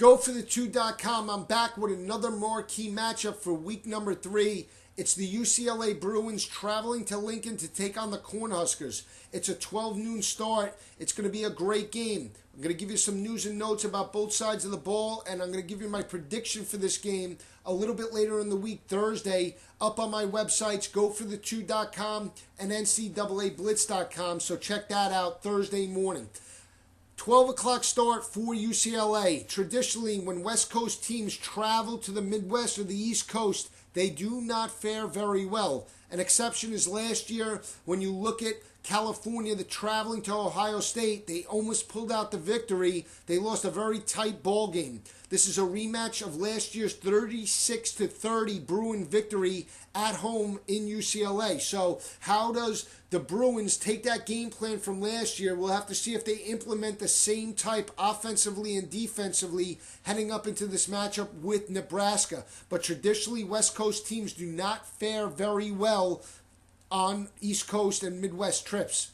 GoForThe2.com. I'm back with another marquee matchup for week number 3. It's the UCLA Bruins traveling to Lincoln to take on the Cornhuskers. It's a 12 noon start. It's going to be a great game. I'm going to give you some news and notes about both sides of the ball, and I'm going to give you my prediction for this game a little bit later in the week, Thursday, up on my websites, GoForThe2.com and NCAABlitz.com. So check that out Thursday morning. 12 o'clock start for UCLA. Traditionally, when West Coast teams travel to the Midwest or the East Coast, they do not fare very well. An exception is last year when you look at California, the traveling to Ohio State, they almost pulled out the victory. They lost a very tight ball game. This is a rematch of last year's 36-30 Bruin victory at home in UCLA. So how does the Bruins take that game plan from last year? We'll have to see if they implement the same type offensively and defensively heading up into this matchup with Nebraska. But traditionally, West Coast teams do not fare very well on East Coast and Midwest trips.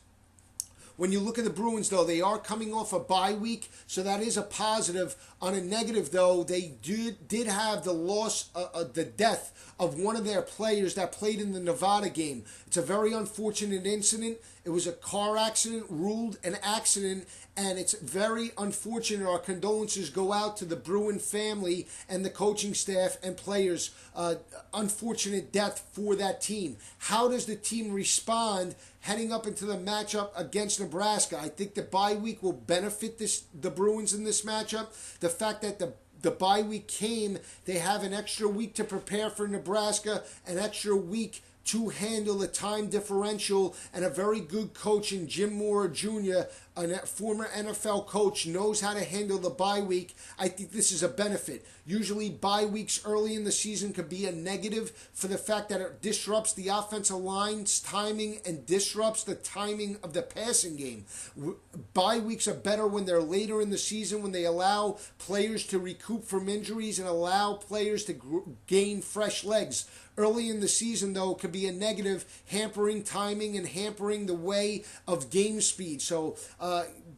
When you look at the Bruins, though, they are coming off a bye week, so that is a positive. On a negative, though, they did have the loss, the death of one of their players that played in the Nevada game. It's a very unfortunate incident. It was a car accident, ruled an accident, and it's very unfortunate. Our condolences go out to the Bruin family and the coaching staff and players. Unfortunate death for that team. How does the team respond heading up into the matchup against Nebraska? I think the bye week will benefit the Bruins in this matchup. The fact that the bye week came, they have an extra week to prepare for Nebraska, an extra week to handle the time differential, and a very good coach in Jim Mora Jr., a former NFL coach, knows how to handle the bye week. I think this is a benefit. Usually bye weeks early in the season could be a negative for the fact that it disrupts the offensive line's timing and disrupts the timing of the passing game. Bye weeks are better when they're later in the season, when they allow players to recoup from injuries and allow players to gain fresh legs. Early in the season, though, could be a negative, hampering timing and hampering the way of game speed. So,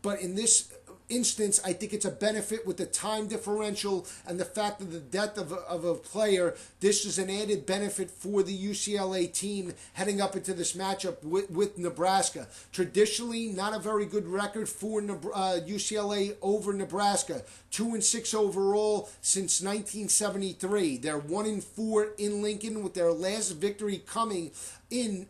but in this instance, I think it's a benefit with the time differential and the fact of the death of a player. This is an added benefit for the UCLA team heading up into this matchup with Nebraska. Traditionally, not a very good record for UCLA over Nebraska. 2-6 overall since 1973. They're 1-4 in Lincoln, with their last victory coming in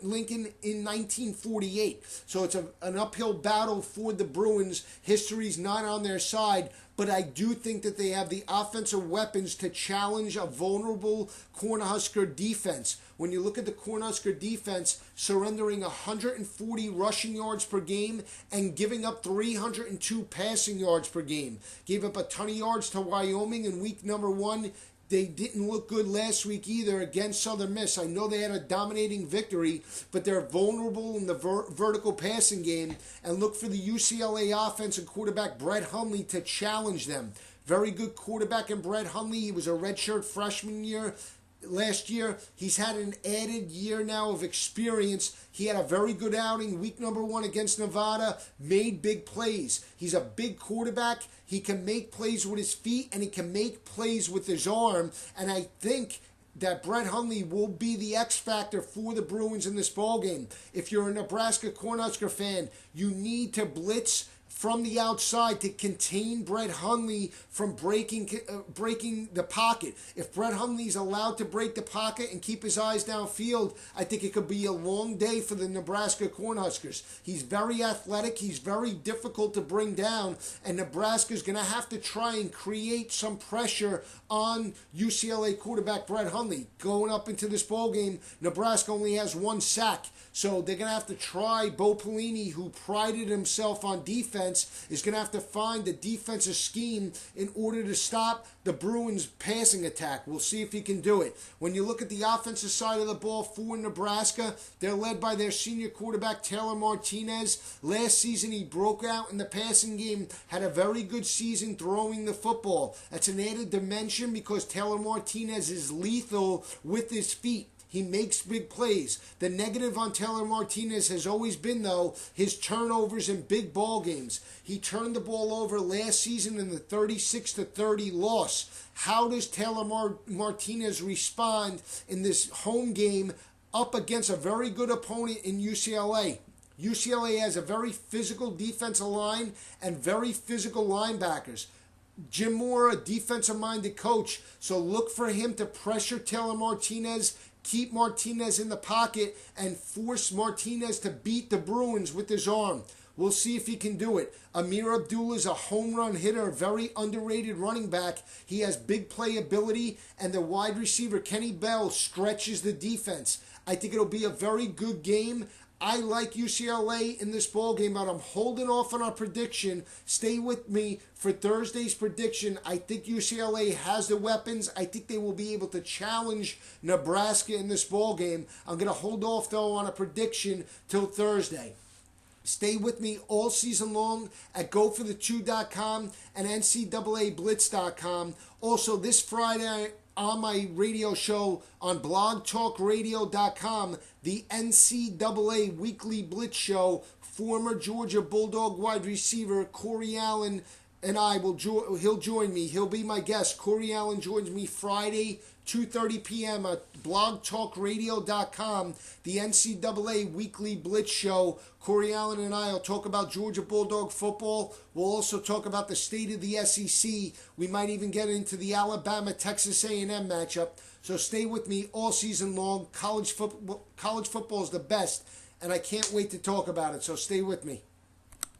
Lincoln in 1948. So it's an uphill battle for the Bruins. History's not on their side, but I do think that they have the offensive weapons to challenge a vulnerable Cornhusker defense. When you look at the Cornhusker defense, surrendering 140 rushing yards per game and giving up 302 passing yards per game. Gave up a ton of yards to Wyoming in week number 1. They didn't look good last week either against Southern Miss. I know they had a dominating victory, but they're vulnerable in the vertical passing game. And look for the UCLA offense and quarterback Brett Hundley to challenge them. Very good quarterback in Brett Hundley. He was a redshirt freshman last year. He's had an added year now of experience. He had a very good outing week number 1 against Nevada, made big plays. He's a big quarterback. He can make plays with his feet, and he can make plays with his arm. And I think that Brett Hundley will be the X factor for the Bruins in this ballgame. If you're a Nebraska Cornhusker fan, you need to blitz from the outside to contain Brett Hundley from breaking the pocket. If Brett Hundley's allowed to break the pocket and keep his eyes downfield, I think it could be a long day for the Nebraska Cornhuskers. He's very athletic. He's very difficult to bring down, and Nebraska's going to have to try and create some pressure on UCLA quarterback Brett Hundley. Going up into this ballgame, Nebraska only has 1 sack, so they're going to have to try. Bo Pelini, who prided himself on defense, is going to have to find the defensive scheme in order to stop the Bruins' passing attack. We'll see if he can do it. When you look at the offensive side of the ball for Nebraska, they're led by their senior quarterback, Taylor Martinez. Last season, he broke out in the passing game, had a very good season throwing the football. That's an added dimension because Taylor Martinez is lethal with his feet. He makes big plays. The negative on Taylor Martinez has always been, though, his turnovers in big ball games. He turned the ball over last season in the 36-30 loss. How does Taylor Martinez respond in this home game up against a very good opponent in UCLA? UCLA has a very physical defensive line and very physical linebackers. Jim Moore, a defensive-minded coach, so look for him to pressure Taylor Martinez, keep Martinez in the pocket, and force Martinez to beat the Bruins with his arm. We'll see if he can do it. Amir Abdullah is a home run hitter, a very underrated running back. He has big playability, and the wide receiver, Kenny Bell, stretches the defense. I think it'll be a very good game. I like UCLA in this ball game, but I'm holding off on our prediction. Stay with me for Thursday's prediction. I think UCLA has the weapons. I think they will be able to challenge Nebraska in this ball game. I'm going to hold off, though, on a prediction till Thursday. Stay with me all season long at GoForThe2.com and NCAABlitz.com. Also, this Friday on my radio show on blogtalkradio.com, the NCAA Weekly Blitz Show, former Georgia Bulldog wide receiver Corey Allen and I he'll join me. He'll be my guest. Corey Allen joins me Friday, 2:30 p.m. at blogtalkradio.com, the NCAA Weekly Blitz Show. Corey Allen and I will talk about Georgia Bulldog football. We'll also talk about the state of the SEC. We might even get into the Alabama-Texas A&M matchup. So stay with me all season long. College football is the best, and I can't wait to talk about it. So stay with me.